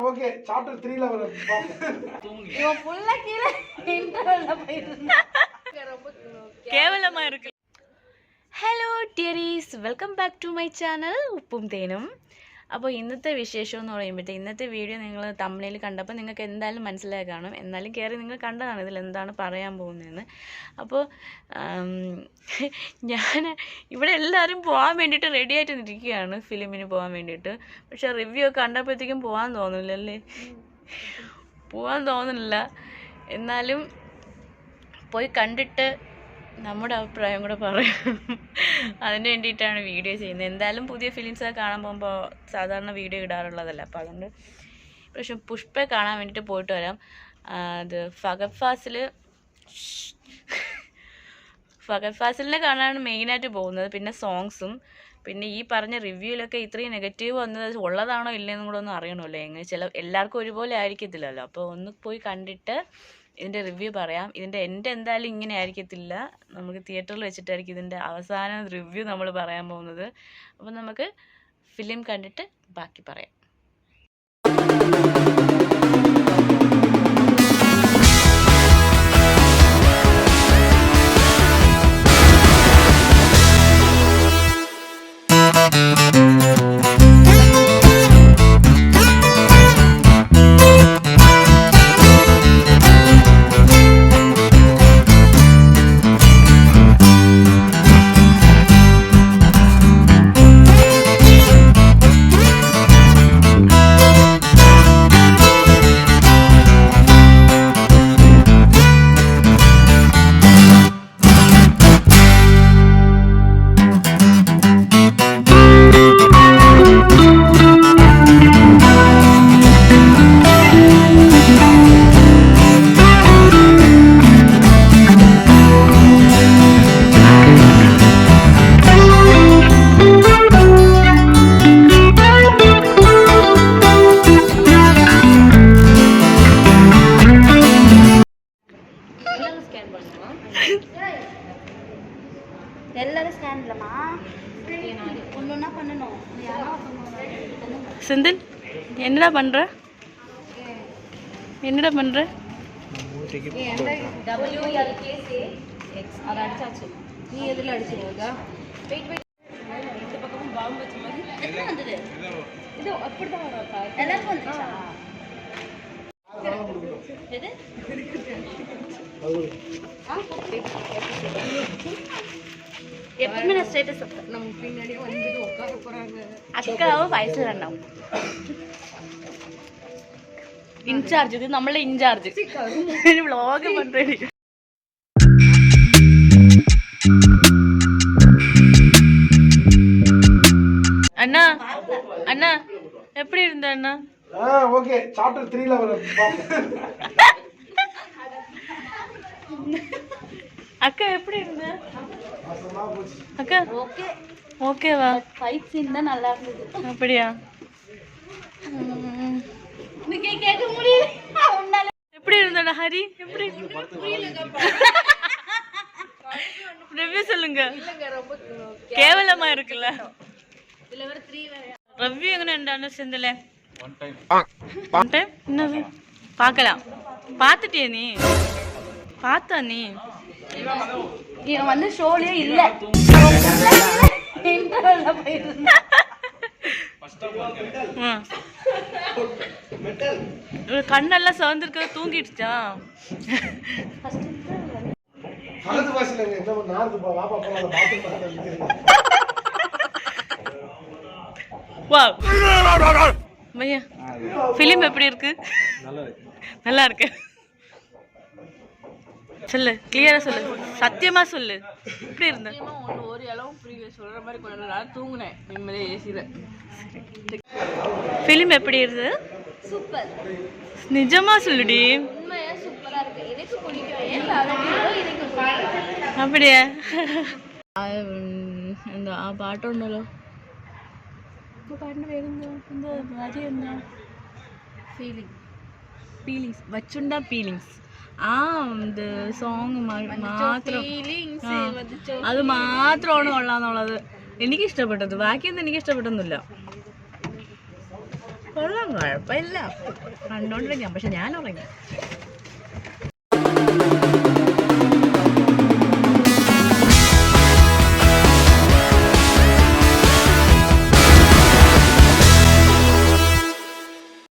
Okay chapter 3ல வர இவ ஃபுல்லா கீழ இன்டர்வல்ல போயிடுறா கேவலமா இருக்கு. Hello dearies, welcome back to my channel ഉപ്പും തേനും. അപ്പോൾ ഇന്നത്തെ വിശേഷം എന്ന് പറയുമ്പോഴത്തേക്ക് ഇന്നത്തെ വീഡിയോ നിങ്ങൾ തമ്മിൽ കണ്ടപ്പോൾ നിങ്ങൾക്ക് എന്തായാലും മനസ്സിലായി കാണും. എന്നാലും കയറി നിങ്ങൾ കണ്ടതാണ് ഇതിൽ എന്താണ് പറയാൻ പോകുന്നതെന്ന്. അപ്പോൾ ഞാൻ ഇവിടെ എല്ലാവരും പോകാൻ വേണ്ടിയിട്ട് റെഡി ആയിട്ട് ഇരിക്കുകയാണ്, ഫിലിമിന് പോകാൻ വേണ്ടിയിട്ട്. പക്ഷേ റിവ്യൂ ഒക്കെ കണ്ടപ്പോഴത്തേക്കും പോകാൻ തോന്നില്ലല്ലേ, പോകാൻ തോന്നുന്നില്ല. എന്നാലും പോയി കണ്ടിട്ട് നമ്മുടെ അഭിപ്രായം കൂടെ പറയാം. അതിന് വേണ്ടിയിട്ടാണ് വീഡിയോ ചെയ്യുന്നത്. എന്തായാലും പുതിയ ഫിലിംസൊക്കെ കാണാൻ പോകുമ്പോൾ സാധാരണ വീഡിയോ ഇടാറുള്ളതല്ല. അപ്പോൾ അതുകൊണ്ട് പക്ഷെ പുഷ്പയെ കാണാൻ വേണ്ടിയിട്ട് പോയിട്ട് വരാം. അത് ഫഹദ് ഫാസിലിനെ കാണാനാണ് മെയിനായിട്ട് പോകുന്നത്. പിന്നെ സോങ്സും, പിന്നെ ഈ പറഞ്ഞ റിവ്യൂവിലൊക്കെ ഇത്രയും നെഗറ്റീവ് വന്നത് ഉള്ളതാണോ ഇല്ലയെന്നും കൂടെ ഒന്ന് അറിയണമല്ലോ. എങ്ങനെ എല്ലാവർക്കും ഒരുപോലെ ആയിരിക്കത്തില്ലല്ലോ. അപ്പോൾ ഒന്ന് പോയി കണ്ടിട്ട് ഇതിൻ്റെ റിവ്യൂ പറയാം. ഇതിൻ്റെ എൻ്റെ എന്തായാലും ഇങ്ങനെ ആയിരിക്കത്തില്ല, നമുക്ക് തിയേറ്ററിൽ വെച്ചിട്ടായിരിക്കും ഇതിൻ്റെ അവസാന റിവ്യൂ നമ്മൾ പറയാൻ പോകുന്നത്. അപ്പോൾ നമുക്ക് ഫിലിം കണ്ടിട്ട് ബാക്കി പറയാം. சிந்தன் என்னடா பண்ற? என்னடா பண்ற? அது அடிச்சாச்சு. நீ எதுல அடிச்சிருக்கா? Wait wait. இந்த பக்கமும் பாம்பு வச்ச மாதிரி என்ன வந்தது? இது அப்படி தான் வரப்பா. எல்லாம் வந்துச்சா? எது? எப்பவுமே நான் ஸ்டேட்டஸ் நம்ம பின்னாடியே வந்து உட்கார போறாங்க. அக்காவும் வயசுல ഉണ്ടാവും. ഇൻചാർജ്, ഇത് നമ്മളെ ഇൻചാർജ് വ്ളോഗ് പண்றேன். அண்ணா அண்ணா எப்படி இருந்த அண்ணா? ஓகே சாப்டர் 3ல வர அக்கா எப்படி இருந்த? அக்கா ஓகே ஓகேவா? ஃபைட் சீன் தான் நல்லா இருந்தது. அப்படியா? நீங்க கேட்க முடியல. எப்படி இருந்தடா ஹரி? எப்படி ரிவ்யூ சொல்லுங்க. கேவலமா இருக்குல்ல. இதுல வர 3 வேற. ரிவ்யூ எങ്ങനെ ഉണ്ടായിരുന്നു செந்திலே? ஒன் டைம் என்னது பார்க்கலாம். பார்த்துட்டியா நீ? பார்த்தா நீ? இவன் வந்து ஷோலயே இல்ல, இன்டர்வல்ல போயிடுறா. கண்ணெல்லாம் சவந்திருக்க தூங்கிடுச்சா? ஃபஹத் வாசிலங்க என்ன நார்து வாப்பா போலாம் பாத்து வாவ் பையா, ஃபிலிம் எப்படி இருக்கு? நல்லா இருக்கு. சொல்லு, கிளியரா சொல்லு, சத்தியமா சொல்லு. எப்படி இருந்த? ஒரு அளவு புரியல, சொல்ற மாதிரி கொஞ்ச நேரம் தூங்குனேன் நிம்மதியா ஏசில. ஃபிலிம் எப்படி இருந்தது? சூப்பர். நிஜமா சொல்லுடி. உண்மையா சூப்பரா இருக்கு. எனக்கு பிடிக்கும். ஏன் எனக்கு அப்படியே എന്താ ആ പാട്ടുണ്ടല്ലോ, പാട്ടിൻ്റെ പേരെന്താ? എന്താ ഭാര്യ എന്താ? ഫീലിങ്സ് വച്ചുണ്ട ഫീലിങ്സ്. ആ ഇത് സോങ് മാത്രം, അത് മാത്രമാണ് കൊള്ളാന്നുള്ളത് എനിക്കിഷ്ടപ്പെട്ടത്. ബാക്കിയൊന്നും എനിക്കിഷ്ടപ്പെട്ടൊന്നുമില്ല. കൊള്ളാം, കുഴപ്പമില്ല കണ്ടോണ്ടിരിക്കാം, പക്ഷെ ഞാൻ ഉറങ്ങി.